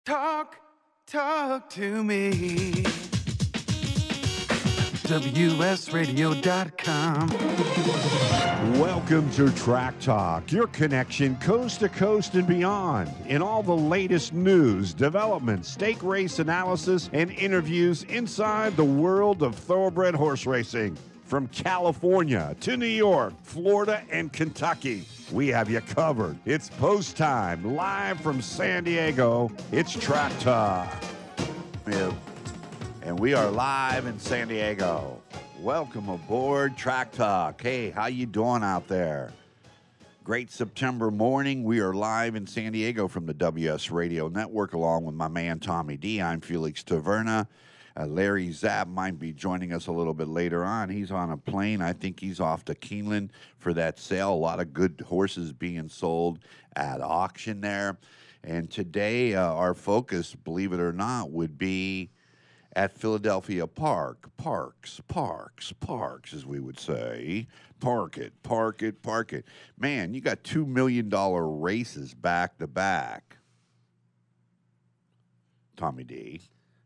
Talk to me. WSRadio.com. Welcome to Track Talk, your connection coast to coast and beyond in all the latest news, developments, stake race analysis, and interviews inside the world of thoroughbred horse racing. From California to New York, Florida, and Kentucky, we have you covered. It's post time, live from San Diego. It's Track Talk. And we are live in San Diego. Welcome aboard Track Talk. Hey, how you doing out there? Great September morning. We are live in San Diego from the WS Radio Network along with my man Tommy D. I'm Felix Taverna. Larry Zapp might be joining us a little bit later on. He's on a plane. I think he's off to Keeneland for that sale. A lot of good horses being sold at auction there. And today our focus, believe it or not, would be at Philadelphia Parks, as we would say. Park it. Man, you got $2 million races back to back. Tommy D.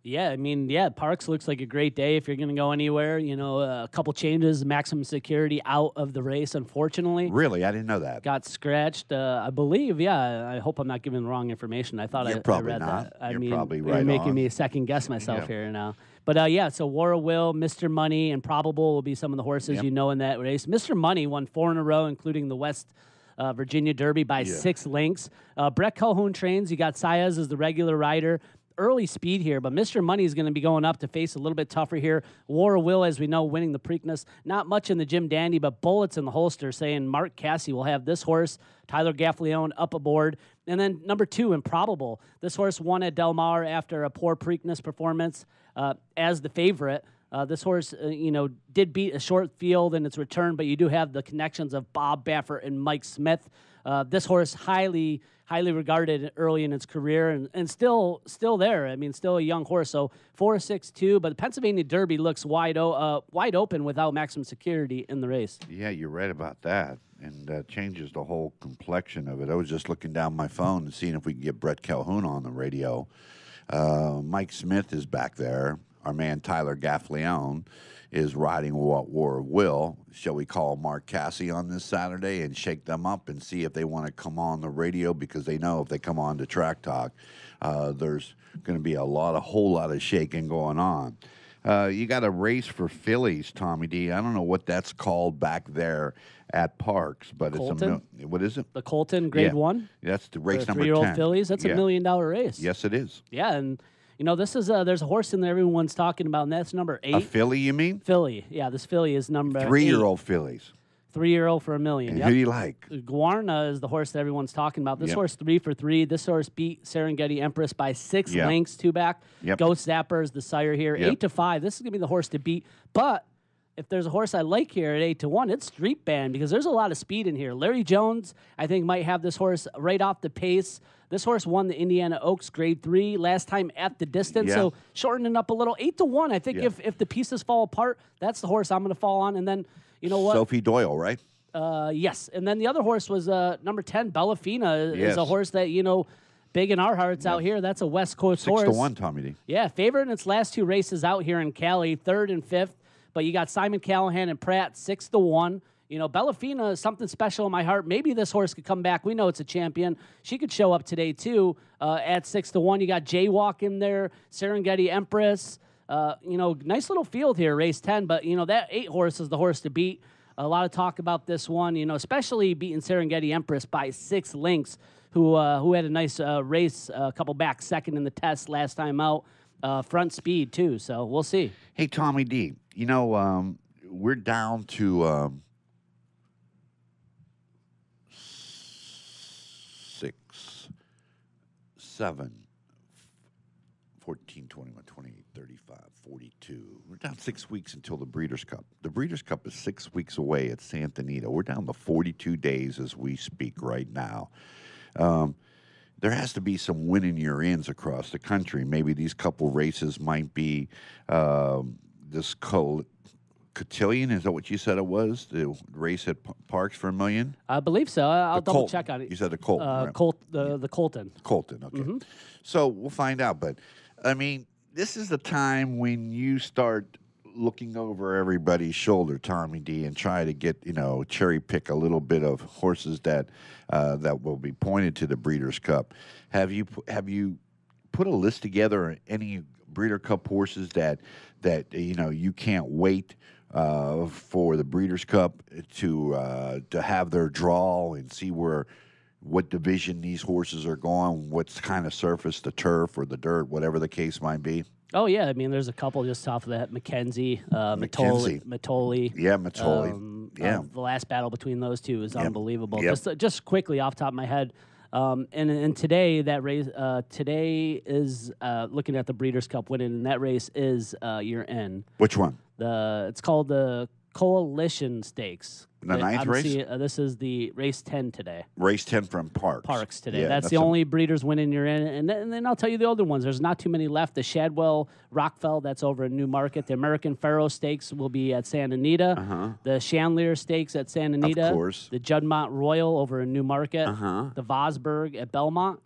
Yeah, I mean, Parks looks like a great day if you're going to go anywhere. You know, a couple changes, maximum security out of the race, unfortunately. Really? I didn't know that. Got scratched, I believe. Yeah, I hope I'm not giving the wrong information. I thought I read that. You're probably right. You're making on. me second guess myself here now. But so War of Will, Mr. Money, and Probable will be some of the horses you know in that race. Mr. Money won 4 in a row, including the West Virginia Derby by 6 lengths. Brett Calhoun trains. You got Saez as the regular rider. Early speed here, but Mr. Money is going to be going up to face a little bit tougher here. War of Will, as we know, winning the Preakness. Not much in the Jim Dandy, but bullets in the holster saying Mark Casse will have this horse, Tyler Gaffalione, up aboard. And then number 2, Improbable. This horse won at Del Mar after a poor Preakness performance as the favorite. This horse, did beat a short field in its return, but you do have the connections of Bob Baffert and Mike Smith. This horse highly regarded early in its career and still there. I mean, still a young horse. So 4.62, but the Pennsylvania Derby looks wide open without maximum security in the race. Yeah, you're right about that, and changes the whole complexion of it. I was just looking down my phone and seeing if we can get Brett Calhoun on the radio. Mike Smith is back there. Our man Tyler Gaffalione is riding War of Will. Shall we call Mark Casse on this Saturday and shake them up and see if they want to come on the radio? Because they know if they come on to Track Talk, there's going to be a whole lot of shaking going on. You got a race for fillies, Tommy D. I don't know what that's called back there at Parks, but Colton? What is it? The Colton Grade 1? That's the race number 10. 3-year-old fillies. That's $1 million race. Yes, it is. Yeah, and this is there's a horse in there everyone's talking about, and that's number 8. A filly, you mean? Filly. Yeah, this filly is number 3-year-old fillies. 3-year-old for $1 million. And who do you like? Guarna is the horse that everyone's talking about. This horse 3 for 3. This horse beat Serengeti Empress by 6 lengths, 2 back. Ghost Zapper is the sire here. 8-5. This is gonna be the horse to beat. But if there's a horse I like here at 8-1, it's Street Band, because there's a lot of speed in here. Larry Jones, I think, might have this horse right off the pace. This horse won the Indiana Oaks Grade 3 last time at the distance, so shortening up a little. 8-1, I think if the pieces fall apart, that's the horse I'm going to fall on. And then, you know what? Sophie Doyle, right? Yes. And then the other horse was number 10, Bellafina, is a horse that, big in our hearts out here. That's a West Coast horse. 6-1, Tommy D. Yeah, favorite in its last 2 races out here in Cali, 3rd and 5th. But you got Simon Callahan and Pratt, 6-1. Bellafina is something special in my heart. Maybe this horse could come back. We know it's a champion. She could show up today, too, at 6-1. You got Jaywalk in there, Serengeti Empress. Nice little field here, race 10. But, that 8 horse is the horse to beat. A lot of talk about this one, especially beating Serengeti Empress by 6 lengths, who had a nice race, a couple back second in the test last time out. Front speed, too, so we'll see. Hey, Tommy D, we're down to 6, 7, 14, 21, 28, 35, 42. We're down 6 weeks until the Breeders' Cup. The Breeders' Cup is 6 weeks away at Santa Anita. We're down to 42 days as we speak right now. There has to be some winning your ins across the country. Maybe these couple races might be this cotillion. Is that what you said it was? The race at Parks for $1 million? I believe so. I'll double Colton. check on it. You said the Colton, right? The Colton. Colton, okay. So we'll find out. But, I mean, this is the time when you start looking over everybody's shoulder, Tommy D, and try to get, cherry pick a little bit of horses that will be pointed to the Breeders' Cup. Have you put a list together of any Breeder Cup horses that you can't wait for the Breeders' Cup to have their draw and see what division these horses are going, what's kind of surface, the turf or the dirt, whatever the case might be? Oh, yeah. I mean, there's a couple just off of that. Matoli. Yeah, Matoli. The last battle between those two is unbelievable. Yep. Just quickly off the top of my head, and today that race today is looking at the Breeders' Cup winning, and that race is year end. Which one? It's called the Coalition Stakes. The ninth race? This is the race 10 today. Race 10 from Parks. Today. Yeah, that's the only Breeders winning you're in. And then I'll tell you the other ones. There's not too many left. The Shadwell Rockfell, that's over in Newmarket. The American Pharaoh Stakes will be at Santa Anita. The Chandelier Stakes at Santa Anita. Of course. The Juddmonte Royal over in Newmarket. The Vosburg at Belmont.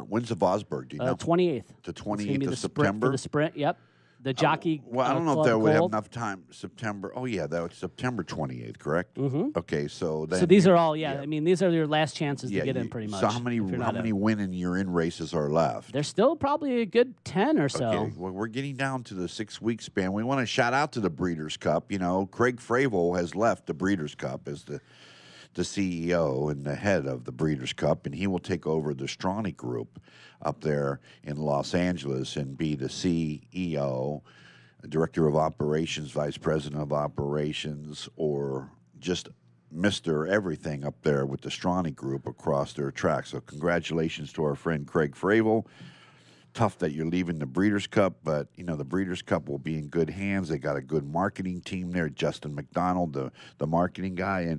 When's the Vosburg? Do you know? 28th. The It's gonna be 28th the of sprint September? for the sprint, yep. The jockey. Well, I don't know Club if that would have Gold. enough time. September. Oh, yeah, that was September 28th, correct? Okay, so then. So these are all, I mean, these are your last chances to get in pretty much. So how many winning you're in races are left? There's still probably a good 10 or so. Okay, well, we're getting down to the 6-week span. We want to shout out to the Breeders' Cup. Craig Fravel has left the Breeders' Cup as the CEO and the head of the Breeders' Cup, and he will take over the Stronach Group up there in Los Angeles and be the CEO, Director of Operations, Vice President of Operations, or just Mr. Everything up there with the Stronach Group across their track. So congratulations to our friend Craig Fravel. Tough that you're leaving the Breeders' Cup, but, the Breeders' Cup will be in good hands. They got a good marketing team there, Justin McDonald, the marketing guy,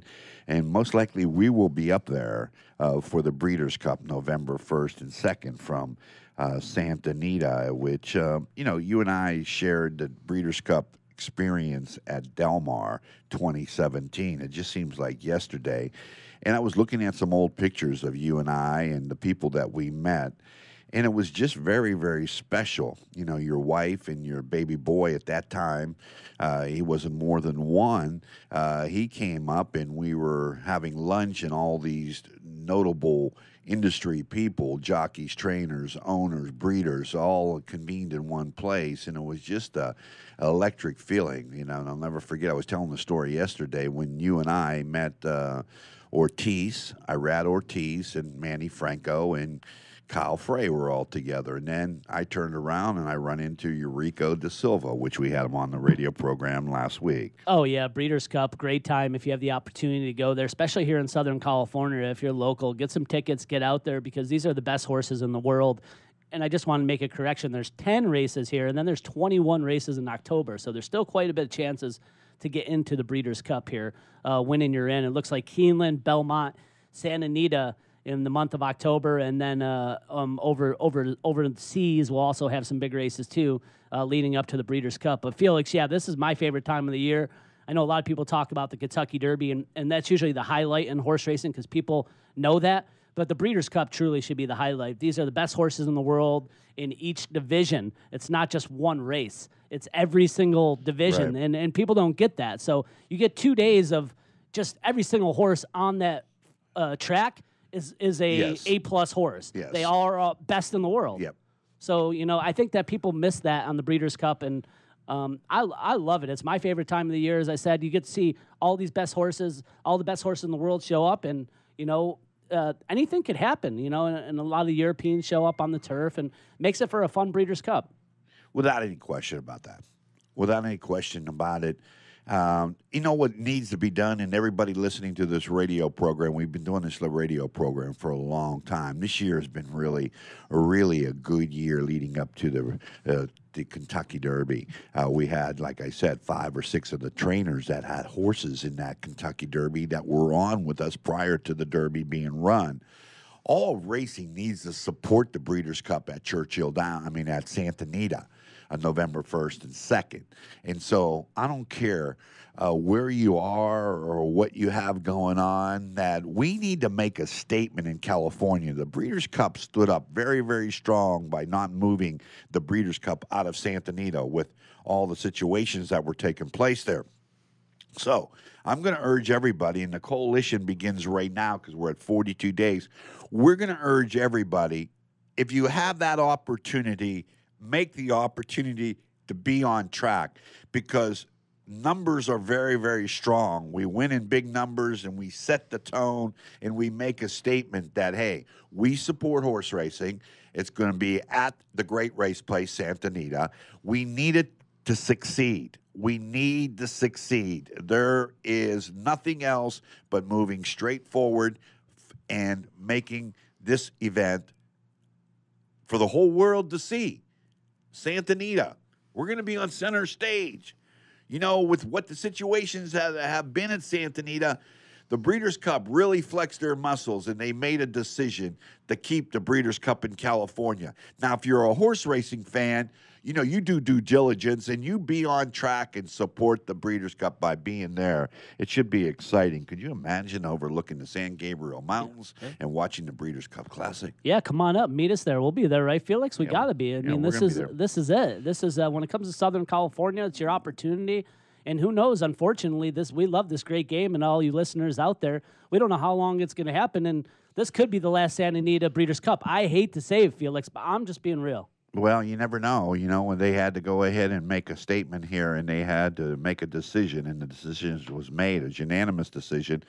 and most likely we will be up there for the Breeders' Cup November 1st and 2nd from Santa Anita, which, you and I shared the Breeders' Cup experience at Del Mar 2017. It just seems like yesterday. And I was looking at some old pictures of you and I and the people that we met, and it was just very, very special. Your wife and your baby boy at that time, he wasn't more than one. He came up, and we were having lunch, and all these notable industry people, jockeys, trainers, owners, breeders, all convened in one place, and it was just a electric feeling. And I'll never forget, I was telling the story yesterday when you and I met Irad Ortiz, and Manny Franco, and Kyle Frey were all together. And then I turned around and I run into Eurico da Silva, which we had him on the radio program last week. Oh, yeah, Breeders' Cup, great time if you have the opportunity to go there, especially here in Southern California. If you're local, get some tickets, get out there, because these are the best horses in the world. And I just want to make a correction. There's 10 races here, and then there's 21 races in October. So there's still quite a bit of chances to get into the Breeders' Cup here, winning you're in. It looks like Keeneland, Belmont, Santa Anita in the month of October, and then over the seas we'll also have some big races too, leading up to the Breeders' Cup. But Felix, this is my favorite time of the year. I know a lot of people talk about the Kentucky Derby, and that's usually the highlight in horse racing because people know that. But the Breeders' Cup truly should be the highlight. These are the best horses in the world in each division. It's not just one race. It's every single division, right. and people don't get that. So you get 2 days of just every single horse on that track is a A-plus horse. Yes. They are best in the world. Yep. So, I think that people miss that on the Breeders' Cup, and I love it. It's my favorite time of the year. As I said, you get to see all these best horses, all the best horses in the world show up, and, anything could happen, and a lot of the Europeans show up on the turf, and makes it for a fun Breeders' Cup. Without any question about that. Without any question about it. What needs to be done, and everybody listening to this radio program, we've been doing this radio program for a long time. This year has been really a good year leading up to the Kentucky Derby. We had, like I said, 5 or 6 of the trainers that had horses in that Kentucky Derby that were on with us prior to the Derby being run. all racing needs to support the Breeders' Cup at at Santa Anita on November 1st and 2nd. And so I don't care where you are or what you have going on, that we need to make a statement in California. The Breeders' Cup stood up very, very strong by not moving the Breeders' Cup out of Santa Anita with all the situations that were taking place there. So I'm going to urge everybody, and the coalition begins right now because we're at 42 days. We're going to urge everybody, if you have that opportunity, make the opportunity to be on track, because numbers are very, very strong. We win in big numbers, and we set the tone, and we make a statement that, hey, we support horse racing. It's going to be at the great race place, Santa Anita. We need it to succeed. We need to succeed. There is nothing else but moving straight forward and making this event for the whole world to see. Santa Anita, we're going to be on center stage. You know, with what the situations have been at Santa Anita, the Breeders' Cup really flexed their muscles, and they made a decision to keep the Breeders' Cup in California. Now, if you're a horse racing fan, you know, you do due diligence, and you be on track and support the Breeders' Cup by being there. It should be exciting. Could you imagine overlooking the San Gabriel Mountains and watching the Breeders' Cup Classic? Yeah, come on up. Meet us there. We'll be there, right, Felix? We got to be. I mean, this is it. This is when it comes to Southern California, it's your opportunity. And who knows, unfortunately, we love this great game, and all you listeners out there, we don't know how long it's going to happen, and this could be the last Santa Anita Breeders' Cup. I hate to say it, Felix, but I'm just being real. Well, you never know. You know, when they had to go ahead and make a statement here, and they had to make a decision, and the decision was made, a unanimous decision.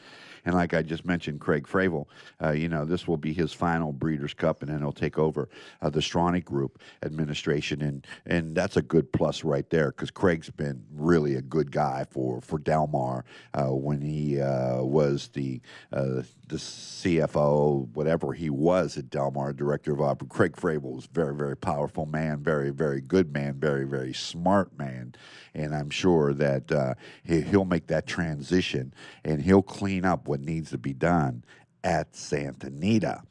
And like I just mentioned, Craig Fravel, you know, this will be his final Breeders' Cup, and then he'll take over the Stronach Group administration. And that's a good plus right there, because Craig's been really a good guy for Del Mar when he was the CFO, whatever he was at Del Mar, director of operations. Craig Fravel was a very, very powerful man, very, very good man, very, very smart man. And I'm sure that he'll make that transition, and he'll clean up what needs to be done at Santa Anita.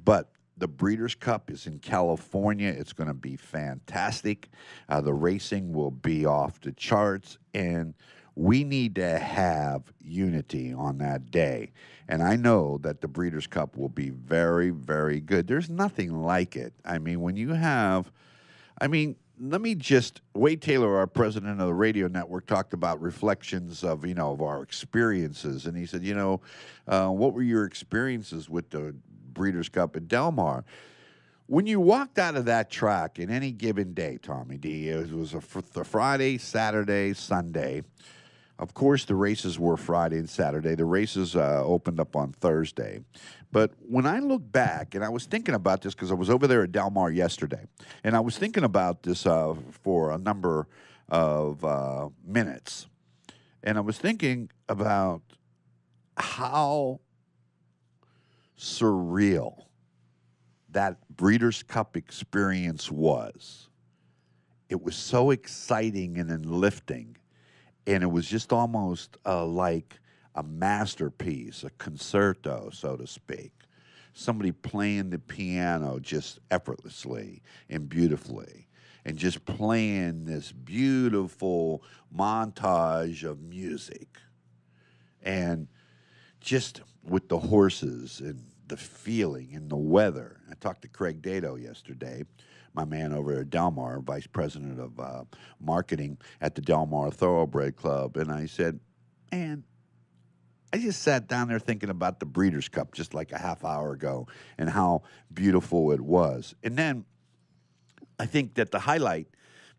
But the Breeders' Cup is in California. It's going to be fantastic. The racing will be off the charts, and we need to have unity on that day. And I know that the Breeders' Cup will be very, very good. There's nothing like it. I mean, when you have, let me just, Wade Taylor, our president of the radio network, talked about reflections of, you know, of our experiences. And he said, you know, what were your experiences with the Breeders' Cup at Del Mar? When you walked out of that track in any given day, Tommy D, it was a Friday, Saturday, Sunday. Of course, the races were Friday and Saturday. The races opened up on Thursday. But when I look back, and I was thinking about this because I was over there at Del Mar yesterday, and I was thinking about this for a number of minutes, and I was thinking about how surreal that Breeders' Cup experience was. It was so exciting and enlifting. And it was just almost like a masterpiece, a concerto, so to speak. Somebody playing the piano just effortlessly and beautifully, and just playing this beautiful montage of music. And just with the horses and the feeling and the weather. I talked to Craig Dato yesterday, my man over at Del Mar, vice president of marketing at the Del Mar Thoroughbred Club, and I said, man, I just sat down there thinking about the Breeders' Cup just like a half hour ago and how beautiful it was. And then I think that the highlight,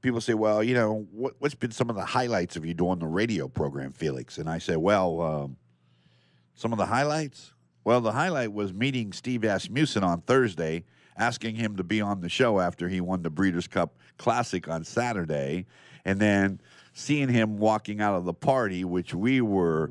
people say, well, you know, what's been some of the highlights of you doing the radio program, Felix? And I say, well, some of the highlights? Well, the highlight was meeting Steve Asmussen on Thursday, asking him to be on the show after he won the Breeders' Cup Classic on Saturday, and then seeing him walking out of the party, which we were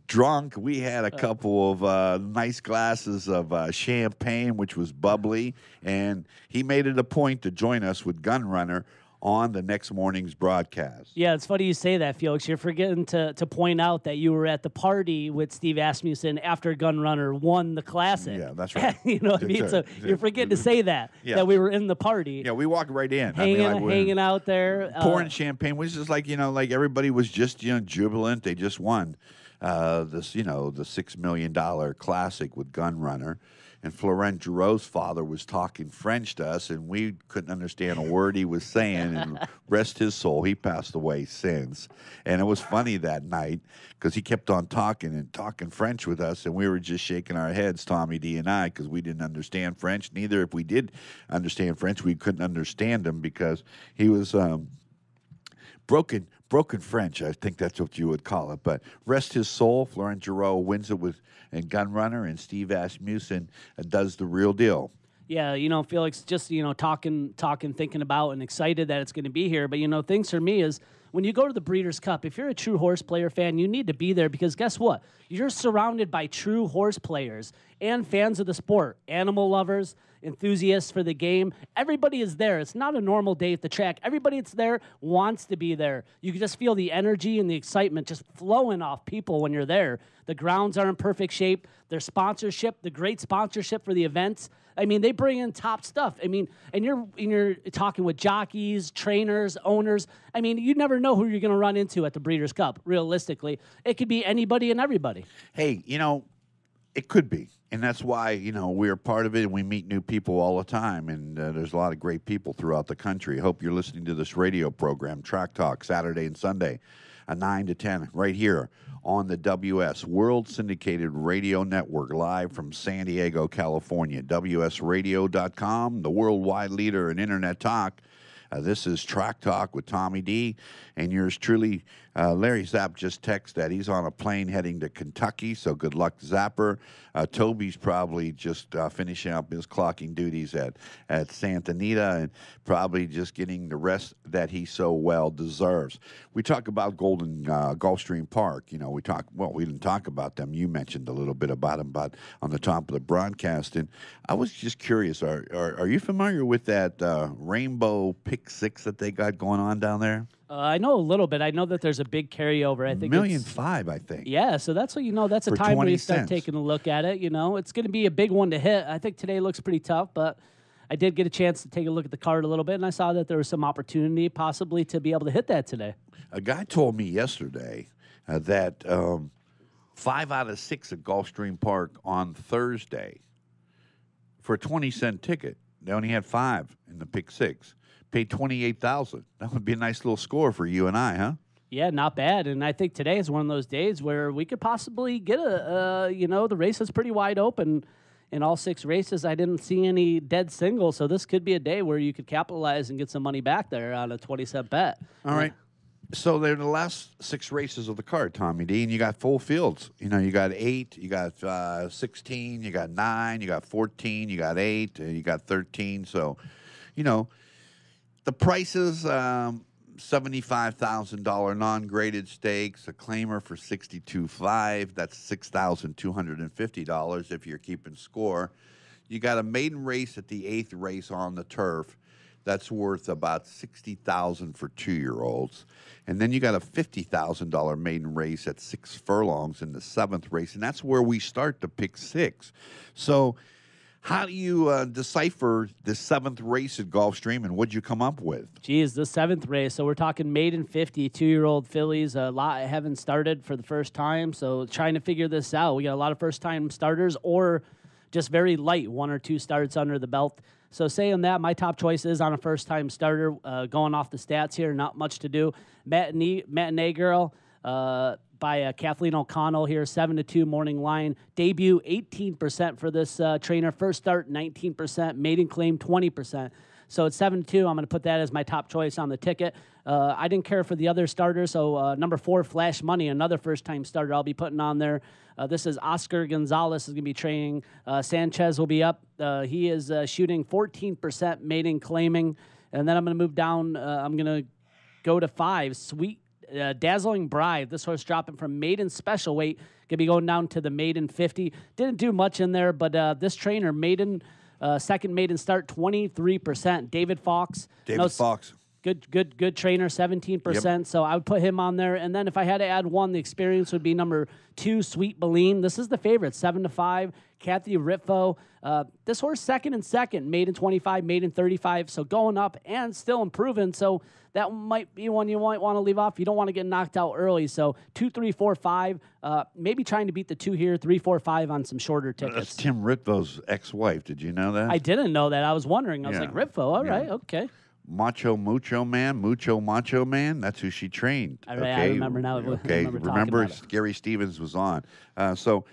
drunk. We had a couple of nice glasses of champagne, which was bubbly, and he made it a point to join us with Gunrunner on the next morning's broadcast. Yeah, it's funny you say that, Felix. You're forgetting to point out that you were at the party with Steve Asmussen after Gun Runner won the Classic. Yeah, that's right. You know what I mean? So you're forgetting to say that we were in the party. Yeah, we walked right in. Hanging out there. Pouring champagne, which is like, like everybody was just, jubilant. They just won the $6 million Classic with Gun Runner. And Florent Giroux' father was talking French to us, and we couldn't understand a word he was saying. And rest his soul, he passed away since. And it was funny that night because he kept on talking French with us, and we were just shaking our heads, Tommy D and I, because we didn't understand French. Neither, if we did understand French, we couldn't understand him because he was broken French. I think that's what you would call it. But rest his soul, Florent Giroux wins it with and Gun Runner, and Steve Asmussen does the real deal. Yeah, Felix, just, talking, thinking about and excited that it's going to be here. But, things for me is when you go to the Breeders' Cup, if you're a true horse player fan, you need to be there because guess what? You're surrounded by true horse players and fans of the sport, animal lovers, enthusiasts for the game. Everybody is there. It's not a normal day at the track. Everybody that's there wants to be there. You can just feel the energy and the excitement just flowing off people when you're there. The grounds are in perfect shape. Their sponsorship, the great sponsorship for the events. I mean, they bring in top stuff. I mean, and you're talking with jockeys, trainers, owners. I mean, you never know who you're going to run into at the Breeders' Cup, realistically. It could be anybody and everybody. Hey, it could be. And that's why, we're part of it, and we meet new people all the time. And there's a lot of great people throughout the country. I hope you're listening to this radio program, Track Talk, Saturday and Sunday, 9 to 10, right here on the WS World Syndicated Radio Network, live from San Diego, California. WSRadio.com, the worldwide leader in Internet talk. This is Track Talk with Tommy D, and yours truly, Larry Zapp just texted that he's on a plane heading to Kentucky, so good luck, Zapper. Toby's probably just finishing up his clocking duties at Santa Anita and probably just getting the rest that he so well deserves. We talk about Golden Gulfstream Park. We didn't talk about them. You mentioned a little bit about them, but on the top of the broadcast, and I was just curious, are you familiar with that Rainbow Pick 6 that they got going on down there? I know a little bit. I know that there's a big carryover. I think $1.5 million, I think. Yeah, so that's what that's a time where you start taking a look at it. It's going to be a big one to hit. I think today looks pretty tough, but I did get a chance to take a look at the card a little bit, and I saw that there was some opportunity possibly to be able to hit that today. A guy told me yesterday that 5 out of 6 at Gulfstream Park on Thursday for a 20-cent ticket. They only had 5 in the pick 6. Paid $28,000. That would be a nice little score for you and I, huh? Yeah, not bad. And I think today is one of those days where we could possibly get the race is pretty wide open. In all 6 races, I didn't see any dead singles, so this could be a day where you could capitalize and get some money back there on a 20-cent bet. All right. So they're the last 6 races of the card, Tommy D, and you got full fields. You got 8, you got 16, you got 9, you got 14, you got 8, you got 13. So, the prices, $75,000 non-graded stakes, a claimer for $62,500. That's $6,250 if you're keeping score. You got a maiden race at the 8th race on the turf. That's worth about $60,000 for 2-year-olds. And then you got a $50,000 maiden race at 6 furlongs in the 7th race, and that's where we start to pick 6. So how do you decipher the 7th race at Gulfstream, and what'd you come up with? Geez, the 7th race. So we're talking maiden 50, 2-year-old fillies. A lot haven't started for the first time, so trying to figure this out. We got a lot of first-time starters or just very light, 1 or 2 starts under the belt. So saying that, my top choice is on a first-time starter. Going off the stats here, not much to do. Matinee Girl by Kathleen O'Connell here, 7-2 morning line. Debut, 18% for this trainer. First start, 19%. Maiden claim, 20%. So it's 7-2. I'm going to put that as my top choice on the ticket. I didn't care for the other starters, so number 4, Flash Money, another first-time starter I'll be putting on there. This is Oscar Gonzalez is going to be training. Sanchez will be up. He is shooting 14% maiden claiming. And then I'm going to move down. I'm going to go to 5, Sweet Dazzling Bride. This horse dropping from maiden special weight. Going to be going down to the maiden 50. Didn't do much in there, but this trainer, maiden second maiden start, 23%. David Fox. David Fox. Good trainer, 17%. Yep. So I would put him on there. And then if I had to add one, the experience would be number 2, Sweet Beline. This is the favorite, 7-5. Kathy Ritfo. This horse second, made in 25, made in 35. So going up and still improving. So that might be one you might want to leave off. You don't want to get knocked out early. So 2, 3, 4, 5. Maybe trying to beat the 2 here, 3, 4, 5 on some shorter tickets. That's Tim Ritvo's ex-wife. Did you know that? I didn't know that. I was wondering. I was like, Ritfo, all right, okay. Mucho Macho Man. That's who she trained. I remember now. Okay, remember Gary Stevens was on. So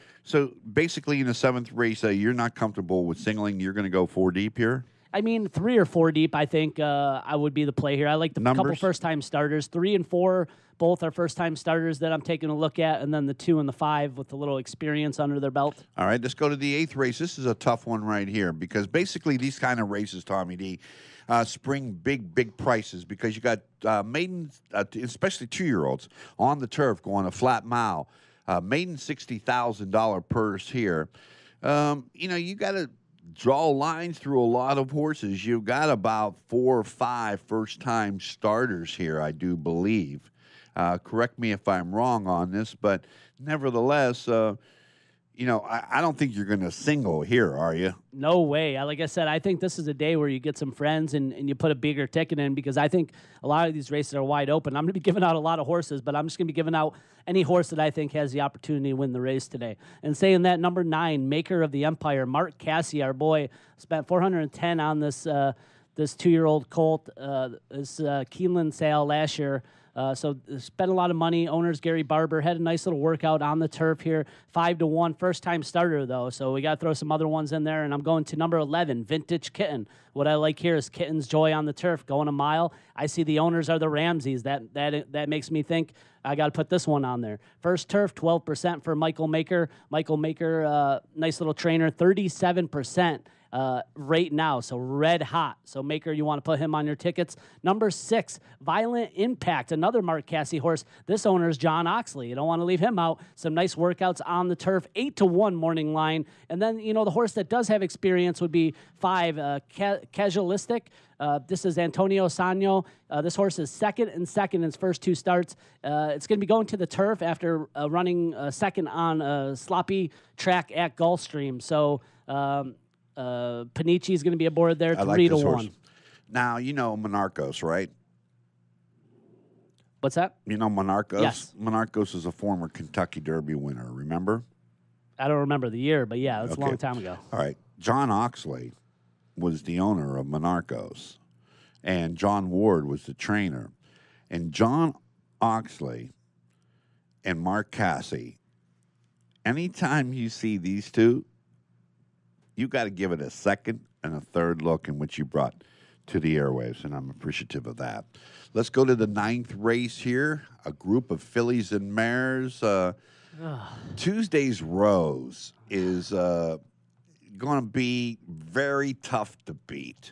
basically in the 7th race, you're not comfortable with singling. You're going to go 4 deep here. I mean, 3 or 4 deep, I think I would be the play here. I like the couple first-time starters. 3 and 4, both are first-time starters that I'm taking a look at, and then the 2 and the 5 with a little experience under their belt. All right, let's go to the 8th race. This is a tough one right here because basically these kind of races, Tommy D, spring big prices because you got maidens, especially 2-year-olds, on the turf going a flat mile. Maiden $60,000 purse here. You got to draw lines through a lot of horses. You've got about 4 or 5 first-time starters here, I do believe. Correct me if I'm wrong on this, but nevertheless, I don't think you're going to single here, are you? No way. Like I said, I think this is a day where you get some friends and you put a bigger ticket in because I think a lot of these races are wide open. I'm going to be giving out a lot of horses, but I'm just going to be giving out any horse that I think has the opportunity to win the race today. And saying that, number 9, Maker of the Empire, Mark Cassie, our boy, spent $410 on this 2-year-old colt, this Keeneland sale last year. So spent a lot of money. Owners Gary Barber had a nice little workout on the turf here. 5-1, first-time starter, though. So we got to throw some other ones in there. And I'm going to number 11, Vintage Kitten. What I like here is Kitten's Joy on the turf, going a mile. I see the owners are the Ramseys. That makes me think I got to put this one on there. First turf, 12% for Michael Maker. Michael Maker, nice little trainer, 37%. Right now, so red hot. So Maker, you want to put him on your tickets. Number 6, Violent Impact, another Mark Cassie horse. This owner is John Oxley. You don't want to leave him out. Some nice workouts on the turf. 8-1 morning line. And then, the horse that does have experience would be 5, Casualistic. This is Antonio Sano. This horse is second in his first 2 starts. It's going to be going to the turf after running second on a sloppy track at Gulfstream. So, Panici is going to be aboard there, 3-1. Now, Monarchos, right? What's that? You know Monarchos? Yes. Monarchos is a former Kentucky Derby winner, remember? I don't remember the year, but yeah, it's a long time ago. All right. John Oxley was the owner of Monarchos, and John Ward was the trainer. And John Oxley and Mark Cassie, anytime you see these two, you got to give it a second and a third look in which you brought to the airwaves, and I'm appreciative of that. Let's go to the 9th race here, a group of fillies and mares. Tuesday's Rose is going to be very tough to beat.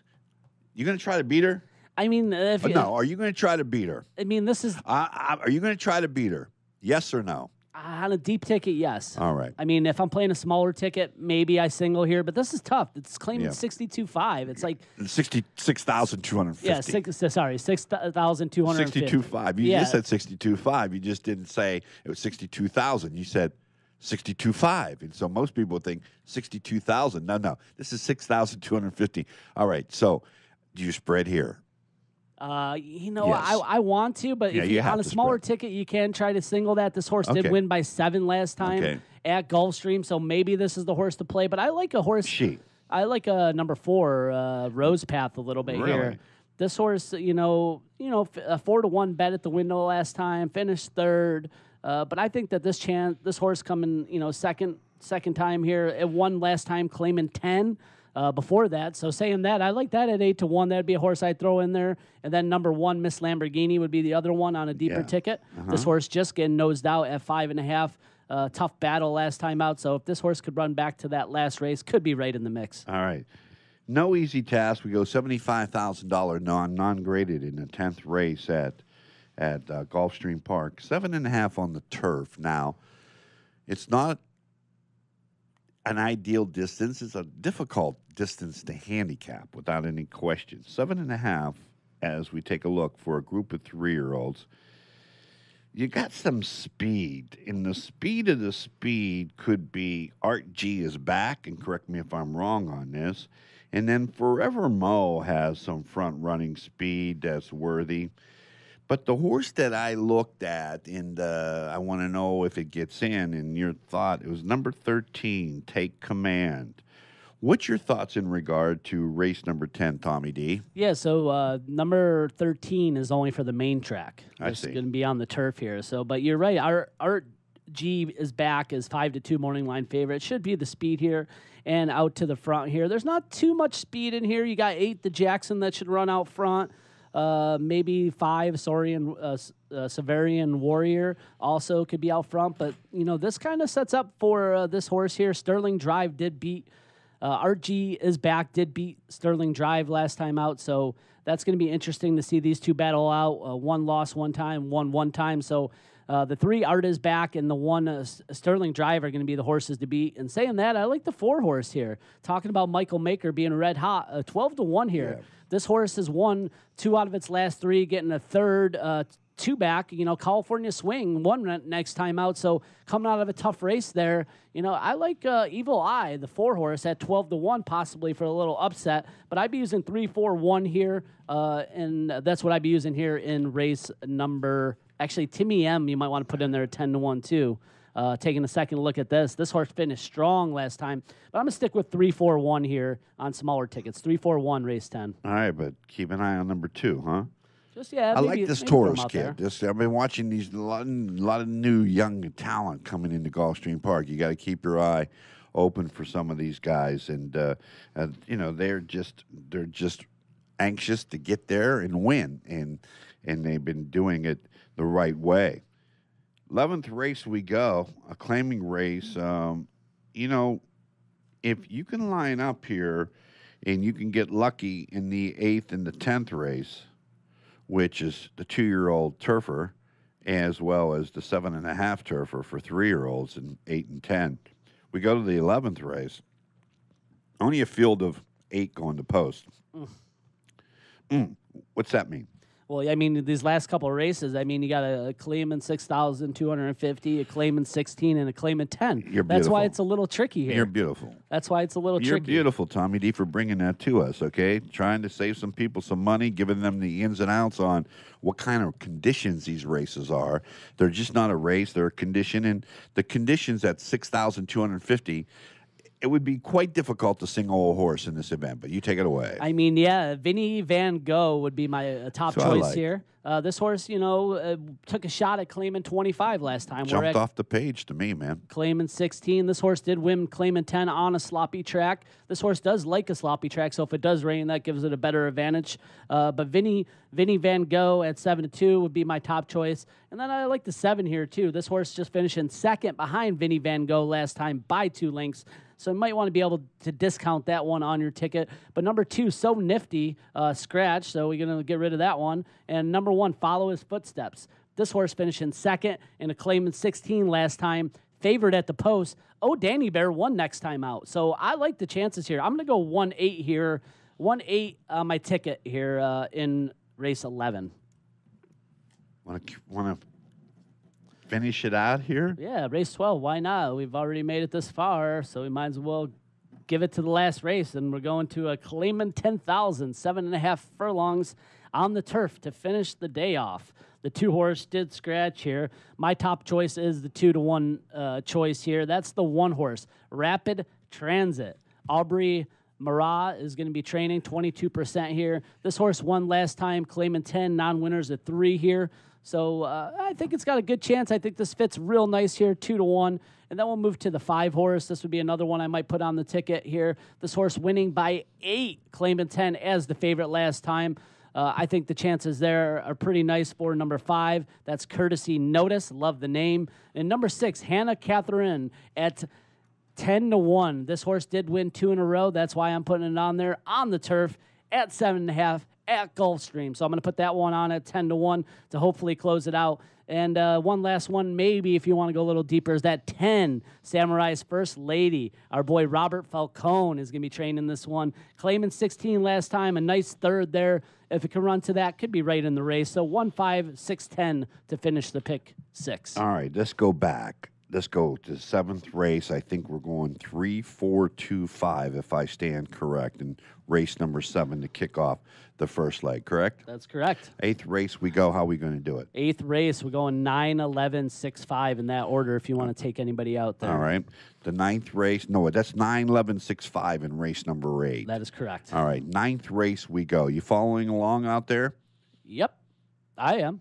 You going to try to beat her? I mean, no. Are you going to try to beat her? I mean, this is. Are you going to try to beat her? Yes or no? On a deep ticket, yes. All right. I mean, if I'm playing a smaller ticket, maybe I single here, but this is tough. It's claiming 62.5. It's like 66,250. Yeah, 6,250. 62.5. You just said 62.5. You just didn't say it was 62,000. You said 62.5. And so most people think 62,000. No. This is 6,250. All right. So do you spread here? Yes. I want to, but if you on a smaller ticket, you can try to single that. This horse did win by 7 last time at Gulfstream, so maybe this is the horse to play. But I like a horse. I like a number 4, Rose Path, a little bit here. This horse, a 4-1 bet at the window last time, finished 3rd. But I think that this horse coming, second time here, it won last time, claiming 10. Before that. So saying that, I like that at 8-1. That'd be a horse I'd throw in there. And then number 1, Miss Lamborghini, would be the other one on a deeper ticket. This horse just getting nosed out at 5.5. Tough battle last time out. So if this horse could run back to that last race, could be right in the mix. All right. No easy task. We go $75,000 non-graded in the 10th race at Gulfstream Park. 7.5 on the turf. Now, it's not an ideal distance. It's a difficult distance to handicap without any question. 7.5 as we take a look for a group of 3-year-olds. You got some speed, and the speed of the speed could be Art G is back, and correct me if I'm wrong on this, and then Forever Mo has some front-running speed that's worthy. But the horse that I looked at, and I want to know if it gets in your thought, it was number 13, Take Command. What's your thoughts in regard to race number 10, Tommy D? Yeah, so number 13 is only for the main track. I It's see. going to be on the turf here. So, but you're right. Art G is back as 5-2 morning line favorite. Should be the speed here and out to the front here. There's not too much speed in here. You got 8, the Jackson, that should run out front. Maybe 5, Severian Warrior also could be out front. But, you know, this kind of sets up for this horse here. Sterling Drive did beat RG is back, did beat Sterling Drive last time out, so that's going to be interesting to see these two battle out. One lost one time, one time. So the 3 Art is back, and the 1 Sterling Drive are going to be the horses to beat. And saying that, I like the 4 horse here. Talking about Michael Maker being red hot, 12-1 here. Yeah. This horse has won 2 out of its last 3, getting a third 2 back. You know, California Swing won next time out, so coming out of a tough race there. You know, I like Evil Eye, the 4 horse, at 12-1, possibly for a little upset. But I'd be using 3-4-1 here, and that's what I'd be using here in race number. Actually, Timmy M, you might want to put in there at 10-1 too. Taking a second look at this. This horse finished strong last time, but I'm going to stick with 3-4-1 here on smaller tickets. 3-4-1, race 10. All right, but keep an eye on number 2, huh? Just, yeah, I maybe, like this maybe throw 'em Taurus out kid. there. I've been watching these a lot of new young talent coming into Gulfstream Park. You got to keep your eye open for some of these guys, and you know they're just anxious to get there and win, and they've been doing it the right way. 11th race we go, a claiming race. You know, if you can line up here and you can get lucky in the 8th and the 10th race, which is the 2-year-old turfer, as well as the 7.5 turfer for 3-year-olds in 8 and 10. We go to the 11th race. Only a field of 8 going to post. What's that mean? Well, I mean, these last couple of races, I mean, you got a Clayman 6,250, a Clayman 16, and a Clayman 10. You're That's why beautiful. it's a little tricky here. You're beautiful. That's why it's a little You're tricky. beautiful, Tommy D, for bringing that to us, okay? Trying to save some people some money, giving them the ins and outs on what kind of conditions these races are. They're just not a race. They're a condition, and the conditions at 6,250, it would be quite difficult to single a horse in this event, but you take it away. I mean, yeah, Vinny Van Gogh would be my top That's what I choice like. here. This horse, you know, took a shot at Clayman 25 last time. Jumped off the page to me, man. Clayman 16. This horse did win Clayman 10 on a sloppy track. This horse does like a sloppy track, so if it does rain, that gives it a better advantage. But Vinny Van Gogh at 7-2 would be my top choice. And then I like the 7 here, too. This horse just finishing second behind Vinny Van Gogh last time by 2 lengths. So you might want to be able to discount that one on your ticket. But number 2, So Nifty, scratch. So we're going to get rid of that one. And number 1, Follow His Footsteps. This horse finishing second in a Clayman 16 last time. Favored at the post. Oh, Danny Bear won next time out. So I like the chances here. I'm going to go 1-8 here. 1-8 on my ticket here in race 11. Want to finish it out here? Yeah, race 12. Why not? We've already made it this far, so we might as well give it to the last race. And we're going to a Clayman 10,000, 7.5 furlongs on the turf to finish the day off. The 2 horse did scratch here. My top choice is the 2-1 choice here. That's the 1 horse, Rapid Transit. Aubrey Marat is going to be training 22% here. This horse won last time, Clayman 10, non-winners at 3 here. So I think it's got a good chance. I think this fits real nice here, 2-1. And then we'll move to the 5 horse. This would be another one I might put on the ticket here. This horse winning by 8, Clayman 10 as the favorite last time. I think the chances there are pretty nice for number 5. That's Courtesy Notice. Love the name. And number 6, Hannah Catherine at 10-1. This horse did win 2 in a row. That's why I'm putting it on there on the turf at 7.5 at Gulfstream. So I'm going to put that one on at 10-1 to hopefully close it out. And one last one, maybe if you want to go a little deeper, is that 10, Samurai's First Lady. Our boy Robert Falcone is going to be training this one. Clayman 16 last time, a nice third there if it can run to that, could be right in the race. So 1, 5, 6, 10 to finish the pick 6. All right, let's go back. Let's go to the 7th race. I think we're going 3, 4, 2, 5, if I stand correct, in race number 7 to kick off the first leg, correct? That's correct. 8th race we go. How are we going to do it? 8th race, we're going 9, 11, 6, 5 in that order if you want to take anybody out there. All right. The 9th race. No, that's 9, 11, 6, 5 in race number 8. That is correct. All right. 9th race we go. You following along out there? Yep, I am.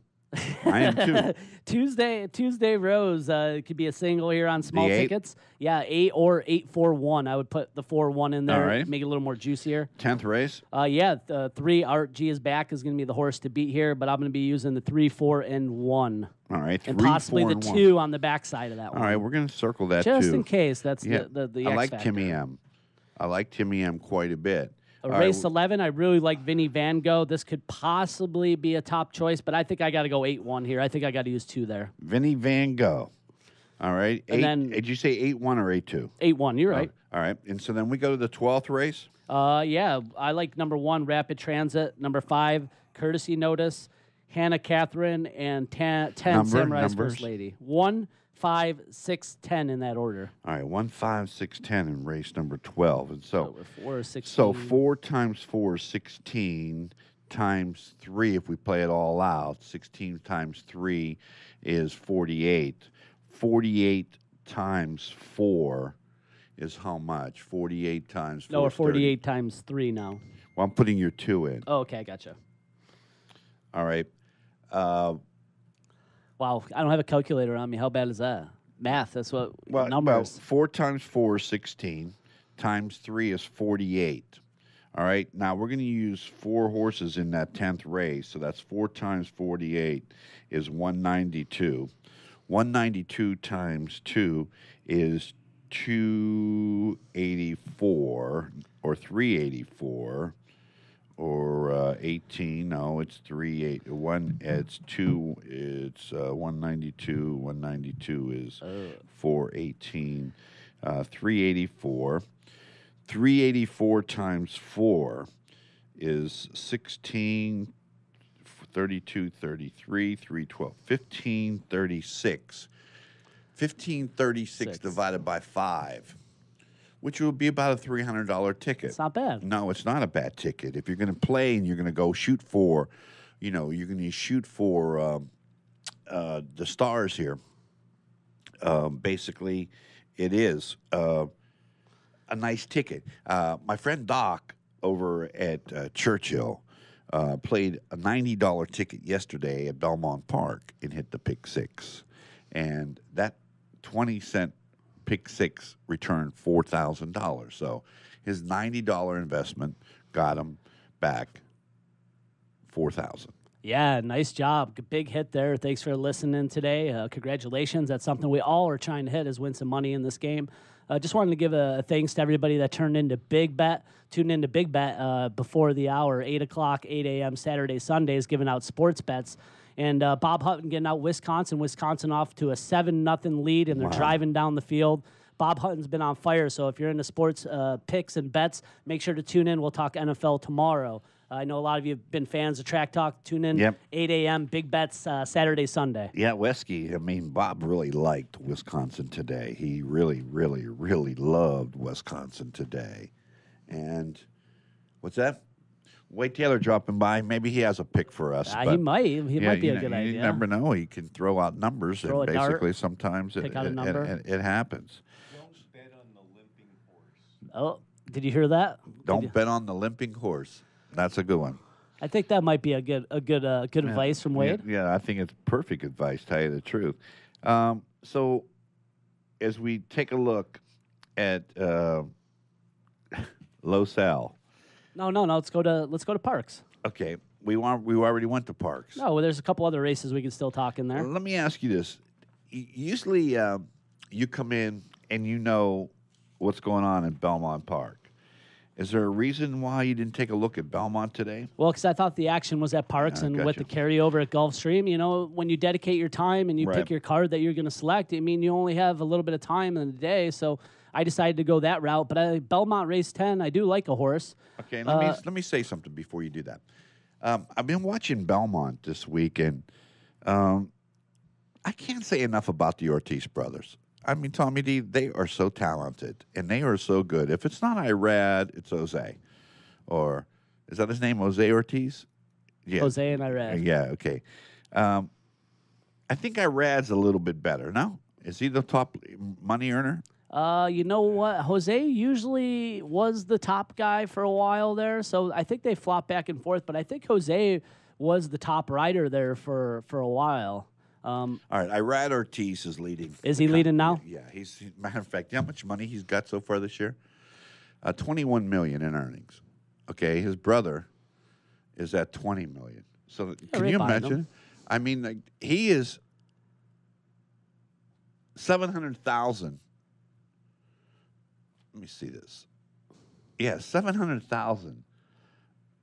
I am too. Tuesday Rose. It could be a single here on small The 8? tickets. Yeah, 8 or 8-4-1. I would put the 4-1 in there. All right. Make it a little more juicier. 10th race. The 3 Art G is back is going to be the horse to beat here, but I'm going to be using the 3, 4, and 1. All right. 3, And possibly 4, the and 1. 2 on the backside of that one. All right. We're going to circle that Just too. in case. That's Yeah. the I X like factor. Timmy M. I like Timmy M quite a bit. All Race right. 11, I really like Vinny Van Gogh. This could possibly be a top choice, but I think I got to go 8-1 here. I think I got to use 2 there. Vinny Van Gogh. All right. And then- Did you say 8-1 or 8-2? 8-1, you're right. All right. And so then we go to the 12th race. Yeah, I like number 1, Rapid Transit. Number 5, Courtesy Notice. Hannah Catherine, and 10, Samurai's numbers. First Lady. 1, 5, 6, 10 in that order. All right. 1, 5, 6, 10 in race number 12. And so, we're 4 or 16. so 4 times 4 is 16 times 3, if we play it all out, 16 times 3 is 48. 48 times 4 is how much? 48 times 4 No, we're is 30. 48 times 3 now. Well, I'm putting your 2 in. Oh, okay, gotcha. All right. Wow, I don't have a calculator on me. How bad is that? Math, that's what numbers. 4 times 4 is 16. Times 3 is 48. All right. Now, we're going to use 4 horses in that 10th race. So that's 4 times 48 is 192. 192 times 2 is 284 or 384 or 18. No, it's 381. It's 2. It's 192. 192 is 418. 384. 384 times 4 is 16. 32, 33, 312, 1536. 1536 Six. divided by 5, which would be about a $300 ticket. It's not bad. No, it's not a bad ticket. If you're going to play and you're going to go shoot for, you're going to shoot for the stars here. Basically, it is a nice ticket. My friend Doc over at Churchill played a $90 ticket yesterday at Belmont Park and hit the pick 6. And that 20-cent pick 6 returned $4,000. So his $90 investment got him back $4,000. Yeah, nice job. Big hit there. Thanks for listening today. Congratulations. That's something we all are trying to hit, is win some money in this game. Just wanted to give a thanks to everybody that tuned into Big Bet before the hour, 8 o'clock, 8 a.m. Saturday, Sundays, giving out sports bets. And Bob Hutton getting out Wisconsin off to a 7-0 lead, and they're driving down the field. Bob Hutton's been on fire, so if you're into sports picks and bets, make sure to tune in. We'll talk NFL tomorrow. I know a lot of you have been fans of Track Talk. Tune in, 8 a.m., Big Bets, Saturday, Sunday. Yeah, Wesky, Bob really liked Wisconsin today. He really, really, really loved Wisconsin today. And what's that? Wade Taylor dropping by. Maybe he has a pick for us. He might. He might be a good idea. You never know. He can throw out numbers, Throw and a dart, basically sometimes pick out a number. it happens. Don't bet on the limping horse. Oh, did you hear that? Don't bet on the limping horse. That's a good one. I think that might be a good advice from Wade. Yeah, I think it's perfect advice, tell you the truth. So as we take a look at Los Al. No. Let's go to Parks. Okay, we already went to Parks. No, well, there's a couple other races we can still talk in there. Let me ask you this. Usually you come in and you know what's going on in Belmont Park. Is there a reason why you didn't take a look at Belmont today? Well, because I thought the action was at Parks, and with the carryover at Gulfstream, when you dedicate your time and you pick your card that you're going to select, you only have a little bit of time in the day, so I decided to go that route. But Belmont Race 10, I do like a horse. Okay, let me say something before you do that. I've been watching Belmont this week, and I can't say enough about the Ortiz brothers. I mean, Tommy D, they are so talented, and they are so good. If it's not Irad, it's Jose. Or is that his name, Jose Ortiz? Yeah. Jose and Irad. Yeah, okay. I think Irad's a little bit better. No? Is he the top money earner? You know what? Jose usually was the top guy for a while there, so I think they flop back and forth. But I think Jose was the top rider there for a while. All right, Irad Ortiz is leading. Is he leading now? Yeah, he's. Matter of fact, you know how much money he's got so far this year? $21 million in earnings. Okay, his brother is at $20 million. So can you imagine? I mean, like, he is 700,000. Let me see this. Yeah, 700,000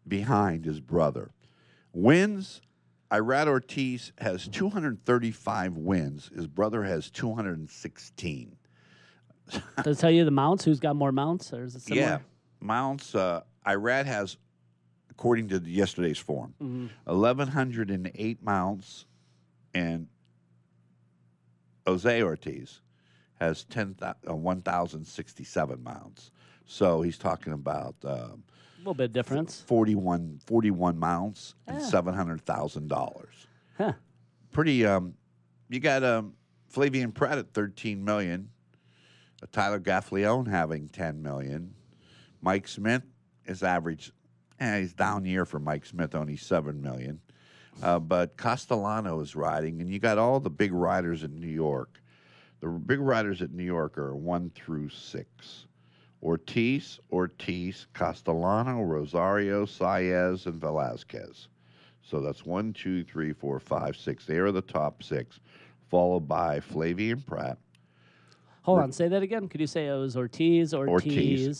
behind his brother. Wins. Irad Ortiz has 235 wins. His brother has 216. Does it tell you the mounts? Who's got more mounts? Or is it similar? Yeah. Mounts. Irad has, according to yesterday's form, 1,108 mounts, and Jose Ortiz has 1,067 mounts. So he's talking about a little bit of difference. 41 mounts and $700,000. Huh. Pretty. You got Flavian Pratt at $13 million. Tyler Gaffleone having $10 million. Mike Smith is average. He's down year for Mike Smith, only $7 million. But Castellano is riding, and you got all the big riders in New York. The big riders at New York are 1 through 6. Ortiz, Castellano, Rosario, Saez, and Velazquez. So that's 1, 2, 3, 4, 5, 6. They are the top 6, followed by Flavian Pratt. Hold on, say that again. Could you say it was Ortiz,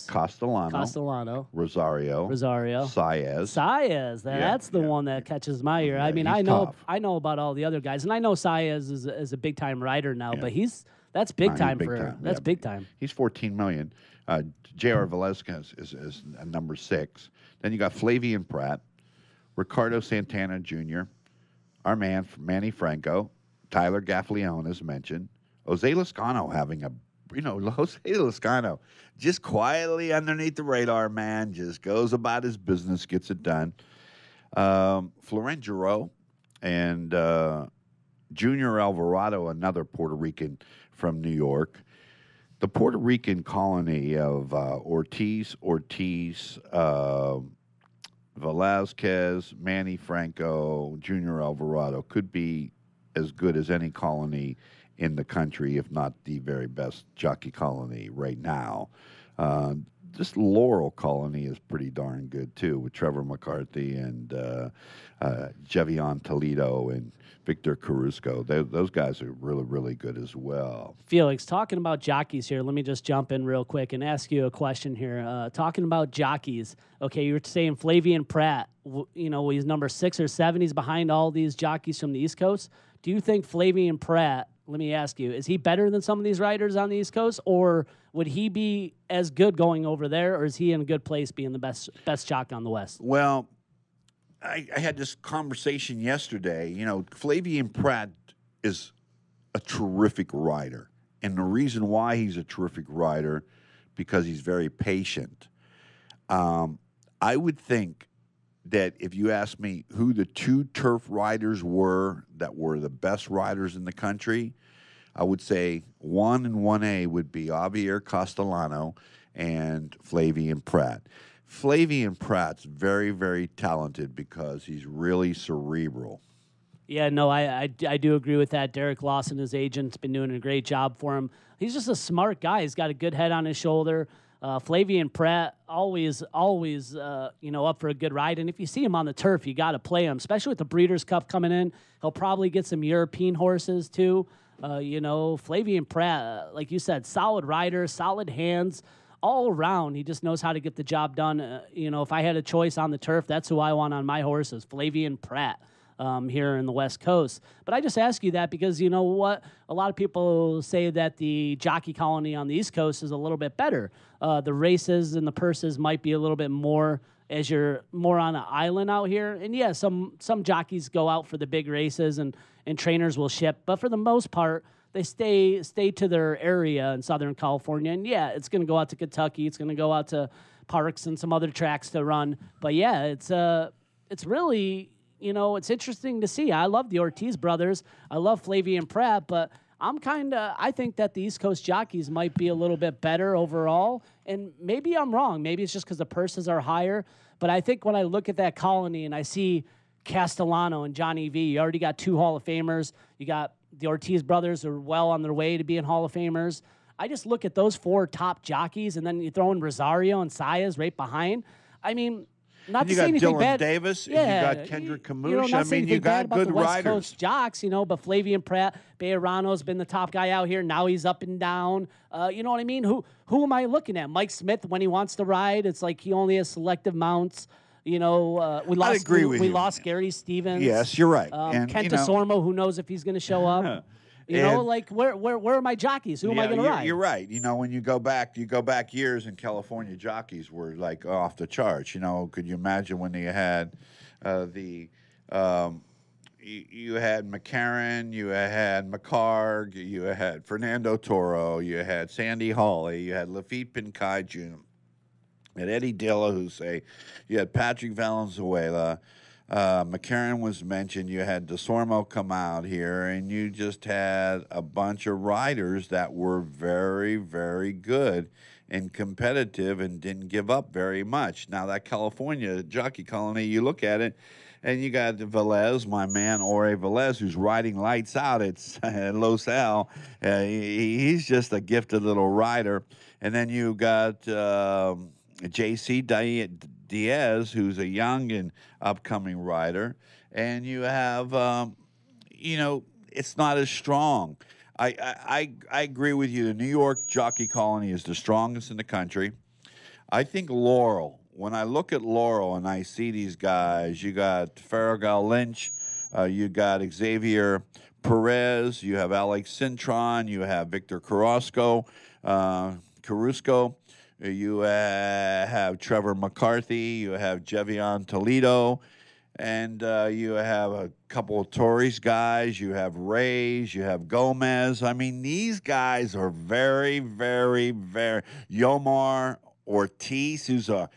Castellano, Rosario, Saez. That's the one that catches my ear. Yeah, I mean, tough. I know about all the other guys, and I know Saez is a big time rider now, but that's big time That's big time. He's $14 million. J.R. Velazquez is number 6. Then you got Flavian Pratt, Ricardo Santana Jr., our man Manny Franco, Tyler Gaffleone, as mentioned. Jose Lascano Jose Lascano just quietly underneath the radar, man, just goes about his business, gets it done. Florent Giroux and Junior Alvarado, another Puerto Rican from New York. The Puerto Rican colony of Ortiz, Velazquez, Manny Franco, Junior Alvarado could be as good as any colony in the country, if not the very best jockey colony right now. This Laurel colony is pretty darn good, too, with Trevor McCarthy and Jevion Toledo and Victor Carrusco. Those guys are really, really good as well. Felix, talking about jockeys here, let me just jump in real quick and ask you a question here. Talking about jockeys, okay, you were saying Flavian Pratt, he's number 6 or 7. He's behind all these jockeys from the East Coast. Do you think Flavian Pratt, let me ask you, is he better than some of these riders on the East Coast, or would he be as good going over there, or is he in a good place being the best jockey on the West? Well, I had this conversation yesterday. Flavian Pratt is a terrific rider, and the reason why he's a terrific rider, because he's very patient. I would think that if you ask me who the 2 turf riders were that were the best riders in the country, I would say 1 and 1A would be Javier Castellano and Flavian Pratt. Flavian Pratt's very, very talented because he's really cerebral. Yeah, no, I do agree with that. Derek Lawson, his agent's been doing a great job for him. He's just a smart guy. He's got a good head on his shoulder. Flavian Pratt, always, up for a good ride. And if you see him on the turf, you got to play him, especially with the Breeders' Cup coming in. He'll probably get some European horses, too. Flavian Pratt, like you said, solid rider, solid hands, all around. He just knows how to get the job done. If I had a choice on the turf, that's who I want on my horses, Flavian Pratt. Here in the West Coast. But I just ask you that because you know what? A lot of people say that the jockey colony on the East Coast is a little bit better. The races and the purses might be a little bit more as you're more on an island out here. And yeah, some jockeys go out for the big races and trainers will ship, but for the most part, they stay to their area in Southern California. And yeah, it's going to go out to Kentucky. It's going to go out to Parks and some other tracks to run. But yeah, it's really, it's interesting to see. I love the Ortiz brothers. I love Flavian Pratt, but I think that the East Coast jockeys might be a little bit better overall. And maybe I'm wrong. Maybe it's just because the purses are higher. But I think when I look at that colony and I see Castellano and Johnny V, you already got 2 Hall of Famers. You got the Ortiz brothers who are well on their way to being Hall of Famers. I just look at those 4 top jockeys, and then you throw in Rosario and Saez right behind. I mean, not to say anything bad. You got Dylan Davis, yeah, and you got Kendrick Kamouche. I mean, you got good good West riders. Coast jocks, but Flavian Pratt, Bejarano's been the top guy out here. Now he's up and down. You know what I mean? Who am I looking at? Mike Smith, when he wants to ride, it's like he only has selective mounts. We lost Gary Stevens. Yes, you're right. And Kent DeSormo, who knows if he's going to show up. Where are my jockeys? Who am I going to ride? You're right. When you go back years, and California jockeys were like off the charts. Could you imagine when they had you had McCarron, you had McCarg, you had Fernando Toro, you had Sandy Hawley, you had Lafitte Pincaid, you had Eddie De La Houssaye, you had Patrick Valenzuela. McCarron was mentioned. You had DeSormo come out here, and you just had a bunch of riders that were very, very good and competitive and didn't give up very much. Now, that California jockey colony, you look at it, and you got Velez, my man, Ore Velez, who's riding lights out at Los Al. He's just a gifted little rider. And then you got J.C. Diaz, who's a young and upcoming rider, and you have, it's not as strong. I agree with you. The New York jockey colony is the strongest in the country. I think Laurel. When I look at Laurel and I see these guys, you got Farragut Lynch, you got Xavier Perez, you have Alex Cintron, you have Victor Carrasco, you have Trevor McCarthy, you have Jevion Toledo, and you have a couple of Torres guys, you have Reyes, you have Gomez. I mean, these guys are very, very, very... Yomar Ortiz, who's a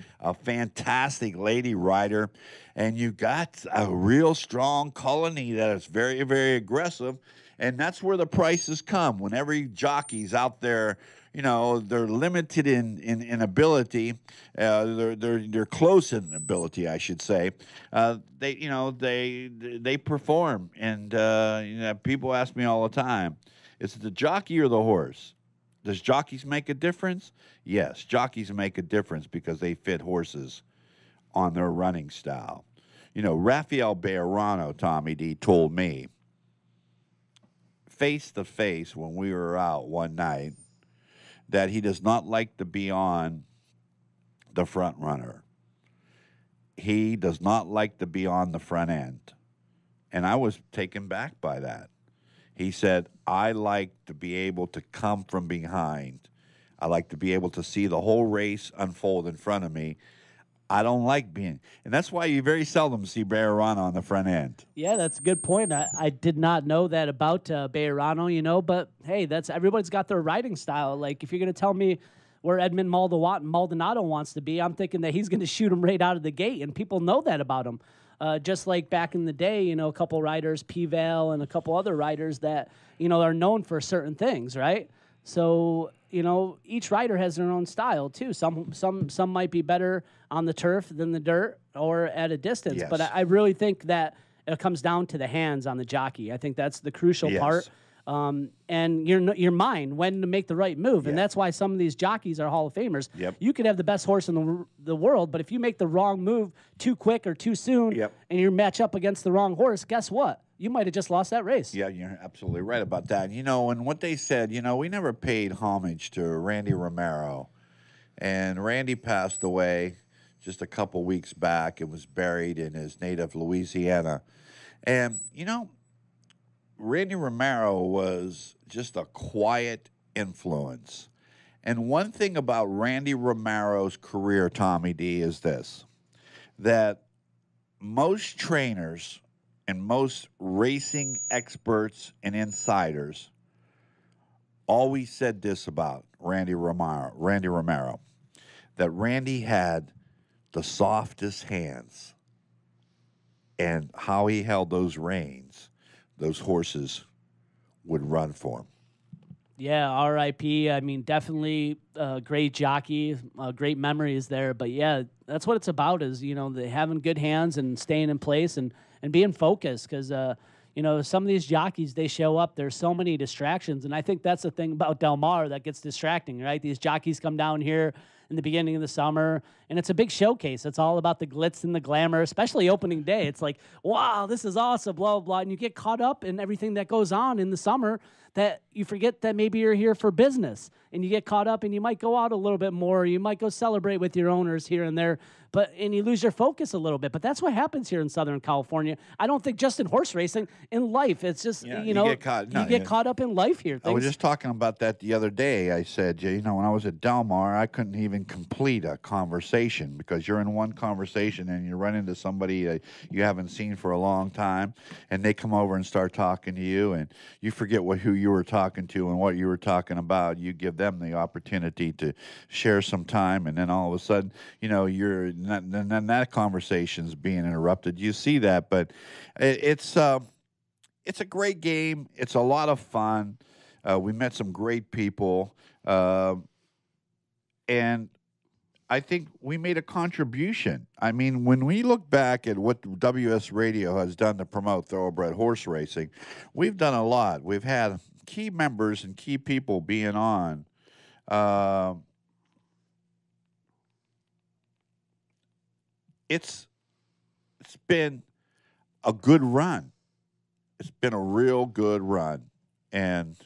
fantastic lady rider, and you got a real strong colony that is very, very aggressive, and that's where the prices come. When every jockey's out there, they're limited in ability. They're close in ability, I should say. They perform, and people ask me all the time, is it the jockey or the horse? Does jockeys make a difference? Yes, jockeys make a difference because they fit horses on their running style. Rafael Bejarano, Tommy D, told me face to face when we were out one night that he does not like to be on the front runner. He does not like to be on the front end. And I was taken back by that. He said, I like to be able to come from behind. I like to be able to see the whole race unfold in front of me. I don't like being, and that's why you very seldom see Bejarano on the front end. Yeah, that's a good point. I did not know that about Bejarano, but hey, everybody's got their riding style. Like, if you're going to tell me where Edmund Maldonado wants to be, I'm thinking that he's going to shoot him right out of the gate, and people know that about him. Just like back in the day, a couple riders, P-Val and a couple other riders that, are known for certain things, right? So, each rider has their own style too. Some might be better on the turf than the dirt or at a distance. Yes. But I really think that it comes down to the hands on the jockey. I think that's the crucial part. And your mind, when to make the right move. And that's why some of these jockeys are Hall of Famers. Yep. You could have the best horse in the world, but if you make the wrong move too quick or too soon and you match up against the wrong horse, guess what? You might have just lost that race. Yeah, you're absolutely right about that. And what they said, we never paid homage to Randy Romero. And Randy passed away just a couple weeks back and was buried in his native Louisiana. And, Randy Romero was just a quiet influence. And one thing about Randy Romero's career, Tommy D, is this. that most trainers and most racing experts and insiders always said this about Randy Romero, that Randy had the softest hands, and how he held those reins, those horses would run for him. Yeah, R.I.P. I mean, definitely a great jockey, great memories there. But yeah, that's what it's about is, they having good hands and staying in place and being focused because, some of these jockeys, they show up. There's so many distractions. And I think that's the thing about Del Mar that gets distracting, right? These jockeys come down here in the beginning of the summer, and it's a big showcase. It's all about the glitz and the glamour, especially opening day. It's like, wow, this is awesome, blah, blah, blah. And you get caught up in everything that goes on in the summer that you forget that maybe you're here for business, and you get caught up and you might go out a little bit more. You might go celebrate with your owners here and there, and you lose your focus a little bit. But that's what happens here in Southern California. I don't think just in horse racing, in life. It's just, you get caught up in life here. I was just talking about that the other day. I said, when I was at Del Mar, I couldn't even complete a conversation because you're in one conversation and you run into somebody you haven't seen for a long time, and they come over and start talking to you, and you forget who you were talking to and what you were talking about. You give them the opportunity to share some time, and then all of a sudden, then that conversation's being interrupted. You see that, but it's a great game. It's a lot of fun. We met some great people, and I think we made a contribution. I mean, when we look back at what WS Radio has done to promote thoroughbred horse racing, we've done a lot. We've had key members and key people being on. It's been a good run. It's been a real good run, and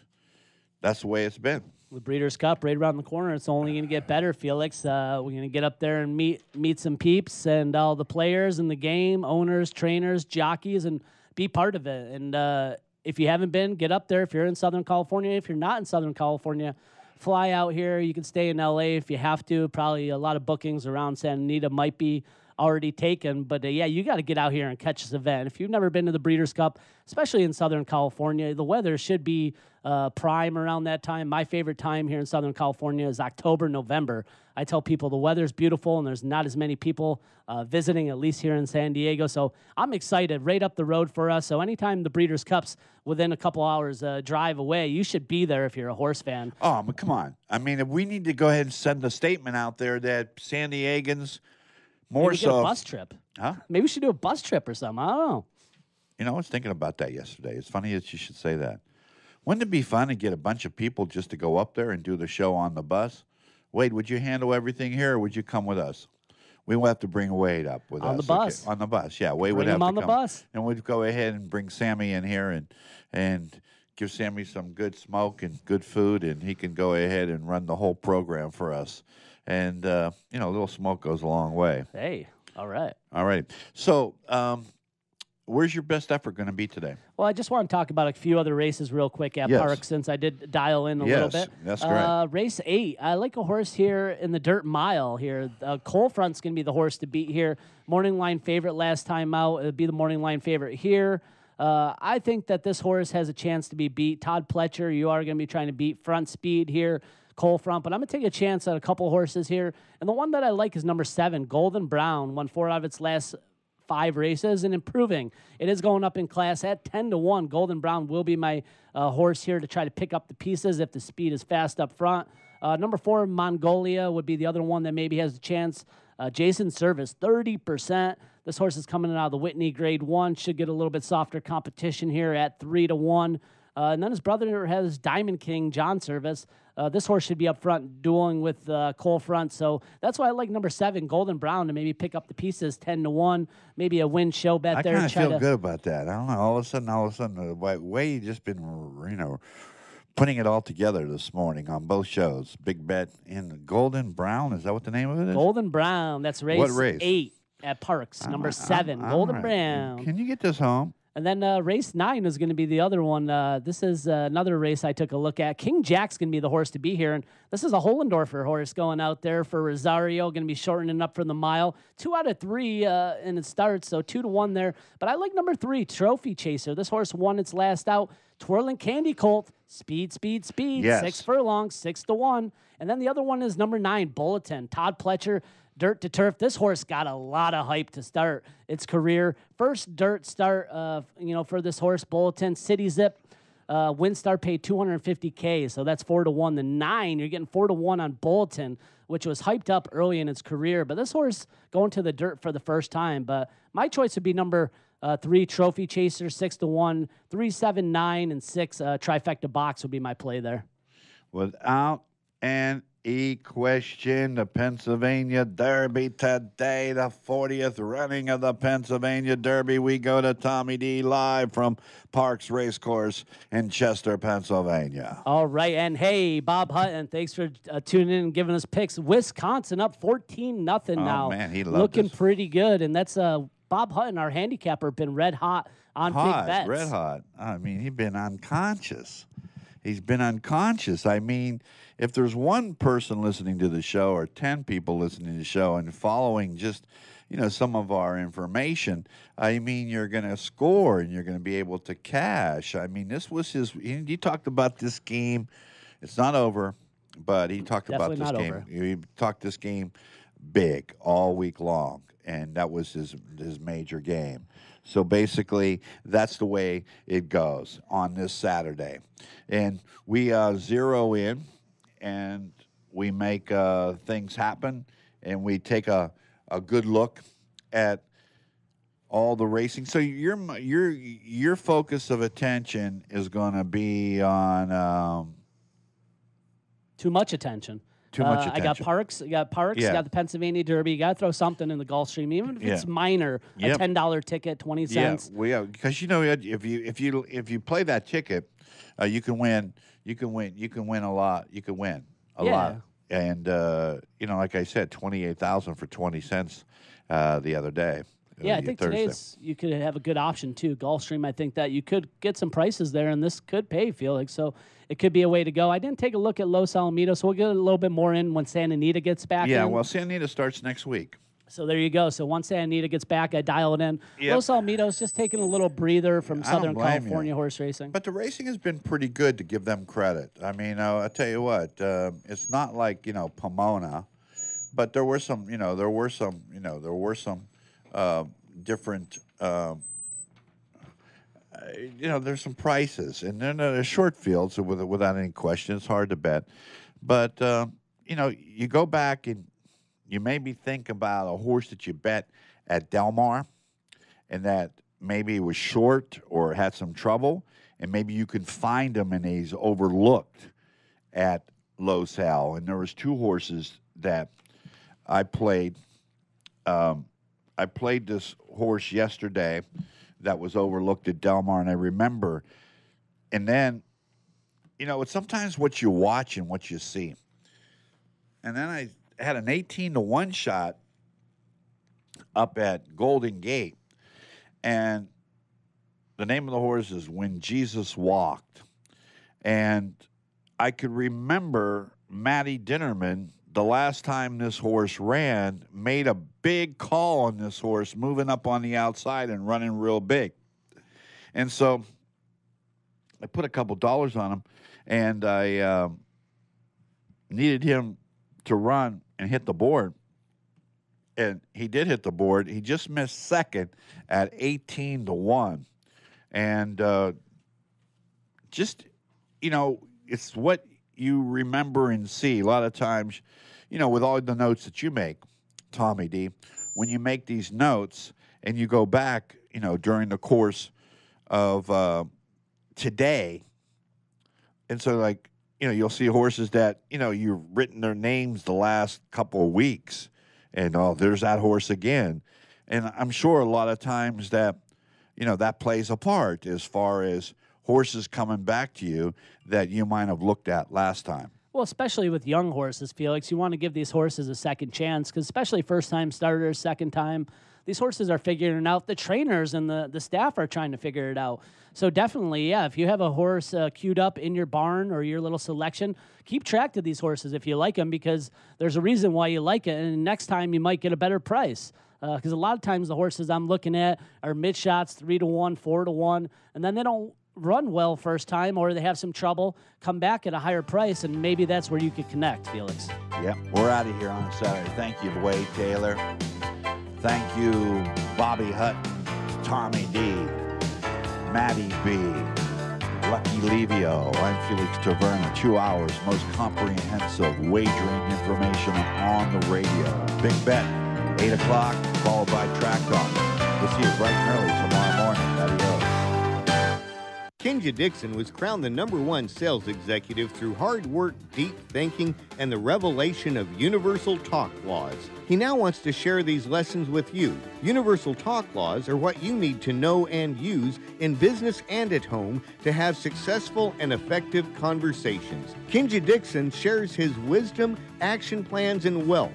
that's the way it's been. The Breeders' Cup right around the corner. It's only going to get better, Felix. We're going to get up there and meet some peeps and all the players in the game, owners, trainers, jockeys, and be part of it. And if you haven't been, get up there if you're in Southern California. If you're not in Southern California, fly out here. You can stay in L.A. if you have to. Probably a lot of bookings around Santa Anita might be already taken. But, yeah, you got to get out here and catch this event. If you've never been to the Breeders' Cup, especially in Southern California, the weather should be prime around that time. My favorite time here in Southern California is October, November. I tell people the weather's beautiful and there's not as many people visiting, at least here in San Diego. So I'm excited, right up the road for us. So anytime the Breeders' Cup's within a couple hours drive away, you should be there if you're a horse fan. Oh, but come on. I mean, if we need to go ahead and send a statement out there that San Diegans more Maybe so. Get a bus trip. Huh? Maybe we should do a bus trip or something. I don't know. I was thinking about that yesterday. It's funny that you should say that. Wouldn't it be fun to get a bunch of people just to go up there and do the show on the bus? Wade, would you handle everything here, or would you come with us? We will have to bring Wade up with us. On the bus. Okay. On the bus, yeah. Wade would Bring have him to on come. the bus. And we'd go ahead and bring Sammy in here and give Sammy some good smoke and good food, and he can go ahead and run the whole program for us. And, a little smoke goes a long way. Hey, all right. All right. So, where's your best effort going to be today? Well, I just want to talk about a few other races real quick at Park, since I did dial in a little bit. That's correct. Race 8. I like a horse here in the Dirt Mile here. Coal Front's going to be the horse to beat here. Morning line favorite last time out. It'll be the morning line favorite here. I think that this horse has a chance to be beat. Todd Pletcher, you are going to be trying to beat Front Speed here. Coal Front, but I'm going to take a chance on a couple horses here. And the one that I like is number 7, Golden Brown. Won 4 out of its last 5 races and improving. It is going up in class at 10-1. Golden Brown will be my horse here to try to pick up the pieces if the speed is fast up front. Number 4, Mongolia would be the other one that maybe has a chance. Jason Service, 30%. This horse is coming out of the Whitney Grade 1. Should get a little bit softer competition here at 3-1. And then his brother has Diamond King, John Service. This horse should be up front dueling with Coal Front. So that's why I like number 7, Golden Brown, to maybe pick up the pieces 10-1. Maybe a win show bet there. I kind of feel good about that. I don't know. All of a sudden, the way you just been, putting it all together this morning on both shows. Big bet in Golden Brown. Is that what the name of it is? Golden Brown. That's race, what race? 8 at Parks. Number 7, Golden right. Brown. Can you get this home? And then race 9 is going to be the other one. This is another race I took a look at. King Jack's going to be the horse to be here. And this is a Hollendorfer horse going out there for Rosario, going to be shortening up from the mile. 2 out of 3 in it starts, so 2 to 1 there. But I like number 3, Trophy Chaser. This horse won its last out. Twirling Candy Colt, speed, speed, speed. Yes. 6 furlongs, 6 to 1. And then the other one is number 9, Bulletin. Todd Pletcher. Dirt to Turf. This horse got a lot of hype to start its career. First dirt start, for this horse, Bulletin. City Zip, Winstar paid $250K, so that's 4 to 1. The 9, you're getting 4 to 1 on Bulletin, which was hyped up early in its career. But this horse going to the dirt for the first time. But my choice would be number 3, Trophy Chaser, 6 to 1. 3, 7, 9, and 6, Trifecta Box would be my play there. Without an question, the Pennsylvania Derby today, the 40th running of the Pennsylvania Derby. We go to Tommy D live from Parks Racecourse in Chester, Pennsylvania. All right, and hey, Bob Hutton, thanks for tuning in and giving us picks. Wisconsin up 14-0 now. Oh, man, he loved looking this. pretty good, and that's Bob Hutton, our handicapper, been red hot on big bets. Red hot. I mean, he's been unconscious. He's been unconscious. I mean, if there's one person listening to the show or 10 people listening to the show and following just, some of our information, I mean, you're going to score and you're going to be able to cash. I mean, this was he talked about this game. It's not over, but he talked Definitely about this game. over. He talked this game big all week long, and that was his major game. So basically, that's the way it goes on this Saturday. And we zero in, and we make things happen, and we take a good look at all the racing. So your focus of attention is going to be on Too much attention. Too much attention. I got Parks. You got Parks. Yeah. You got the Pennsylvania Derby. You got to throw something in the Gulfstream, even if it's Yeah. minor. Yep. A $10 ticket, 20 cents. Yeah, because if you play that ticket, you can win. You can win a lot. You can win a lot. And like I said, 28,000 for 20 cents the other day. Yeah, I think Thursday. today's you could have a good option too. Gulfstream, I think that you could get some prices there, and this could pay, Felix. So it could be a way to go. I didn't take a look at Los Alamitos, so we'll get a little bit more in when Santa Anita gets back. Yeah, in. well, Santa Anita starts next week. So there you go. So once Santa Anita gets back, I dial it in. Yep. Los Alamitos just taking a little breather from I don't Southern blame California you. horse racing. But the racing has been pretty good, to give them credit. I mean, I tell you what, it's not like Pomona, but there were some different. There's some prices, and then there's short fields, so without any question, it's hard to bet. But you go back and you maybe think about a horse that you bet at Del Mar, and that maybe was short or had some trouble, and maybe you can find him and he's overlooked at Los Al. And there was 2 horses that I played. I played this horse yesterday that was overlooked at Del Mar, and I remember. And then, it's sometimes what you watch and what you see. And then I had an 18-1 shot up at Golden Gate, and the name of the horse is When Jesus Walked. And I could remember Matty Dinnerman, the last time this horse ran, made a big call on this horse, moving up on the outside and running real big. And so I put a couple dollars on him, and I needed him to run and hit the board. And he did hit the board. He just missed second at 18-1. And it's what you remember and see. A lot of times, with all the notes that you make, Tommy D, when you make these notes and you go back, during the course of today, and so you'll see horses that, you've written their names the last couple of weeks, and there's that horse again. And I'm sure a lot of times that, that plays a part as far as horses coming back to you that you might have looked at last time. Well, especially with young horses, Felix, you want to give these horses a second chance, because especially first-time starters, second time, these horses are figuring it out. The trainers and the staff are trying to figure it out. So definitely, yeah, if you have a horse queued up in your barn or your little selection, keep track of these horses if you like them, because there's a reason why you like it, and next time you might get a better price. Because a lot of times the horses I'm looking at are mid shots, 3-1, 4-1, and then they don't run well first time, or they have some trouble, come back at a higher price, and maybe that's where you could connect, Felix. Yep, we're out of here on a Saturday. Thank you, Wade Taylor. Thank you, Bobby Hutton, Tommy D, Maddie B, Lucky Levio. I'm Felix Taverna. 2 hours, most comprehensive wagering information on the radio. Big bet, 8 o'clock, followed by Track Talk. We'll see you bright and early tomorrow morning. Adios. Kenya Dixon was crowned the #1 sales executive through hard work, deep thinking, and the revelation of universal talk laws. He now wants to share these lessons with you. Universal talk laws are what you need to know and use in business and at home to have successful and effective conversations. Kenya Dixon shares his wisdom, action plans, and wealth.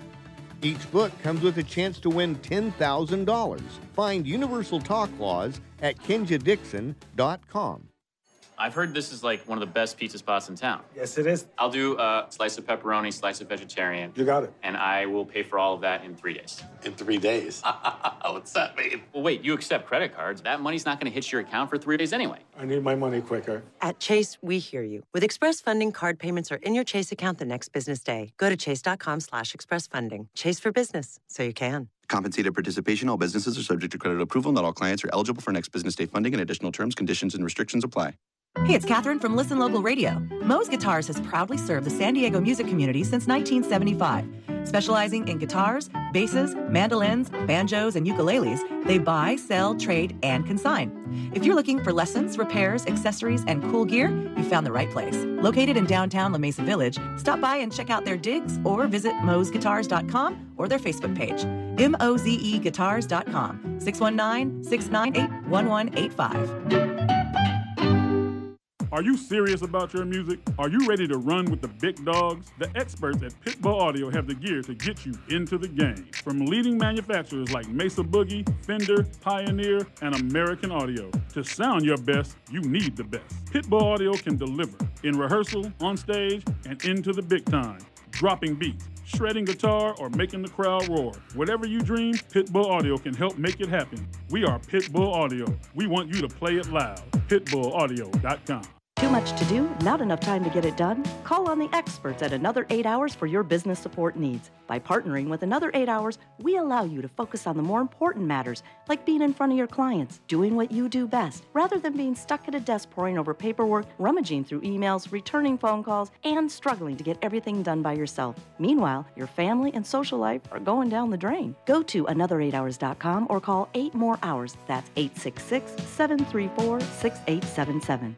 Each book comes with a chance to win $10,000. Find Universal Talk Laws at kenyadixon.com. I've heard this is like one of the best pizza spots in town. Yes, it is. I'll do a slice of pepperoni, slice of vegetarian. You got it. And I will pay for all of that in 3 days. In 3 days? What's that mean? Well, wait, you accept credit cards. That money's not going to hit your account for 3 days anyway. I need my money quicker. At Chase, we hear you. With Express Funding, card payments are in your Chase account the next business day. Go to chase.com/expressfunding. Chase for business, so you can. Compensated participation. All businesses are subject to credit approval. Not all clients are eligible for next business day funding, and additional terms, conditions, and restrictions apply. Hey, it's Catherine from Listen Local Radio. Moe's Guitars has proudly served the San Diego music community since 1975. Specializing in guitars, basses, mandolins, banjos, and ukuleles, they buy, sell, trade, and consign. If you're looking for lessons, repairs, accessories, and cool gear, you found the right place. Located in downtown La Mesa Village, stop by and check out their digs or visit moesguitars.com or their Facebook page. mozeguitars.com, 619-698-1185. Are you serious about your music? Are you ready to run with the big dogs? The experts at Pitbull Audio have the gear to get you into the game. From leading manufacturers like Mesa Boogie, Fender, Pioneer, and American Audio. To sound your best, you need the best. Pitbull Audio can deliver in rehearsal, on stage, and into the big time. Dropping beats, shredding guitar, or making the crowd roar. Whatever you dream, Pitbull Audio can help make it happen. We are Pitbull Audio. We want you to play it loud. PitbullAudio.com. Too much to do? Not enough time to get it done? Call on the experts at Another 8 Hours for your business support needs. By partnering with Another 8 Hours, we allow you to focus on the more important matters, like being in front of your clients, doing what you do best, rather than being stuck at a desk poring over paperwork, rummaging through emails, returning phone calls, and struggling to get everything done by yourself. Meanwhile, your family and social life are going down the drain. Go to another8hours.com or call 8 more hours. That's 866-734-6877.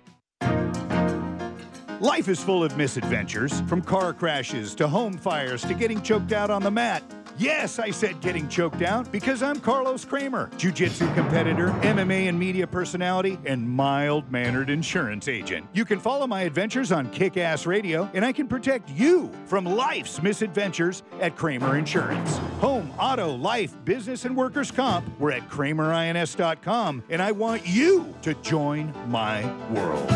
Life is full of misadventures, from car crashes to home fires to getting choked out on the mat. Yes, I said getting choked out because I'm Carlos Kramer, jiu-jitsu competitor, MMA and media personality, and mild-mannered insurance agent. You can follow my adventures on Kick-Ass Radio, and I can protect you from life's misadventures at Kramer Insurance. Home, auto, life, business, and workers' comp. We're at KramerINS.com, and I want you to join my world.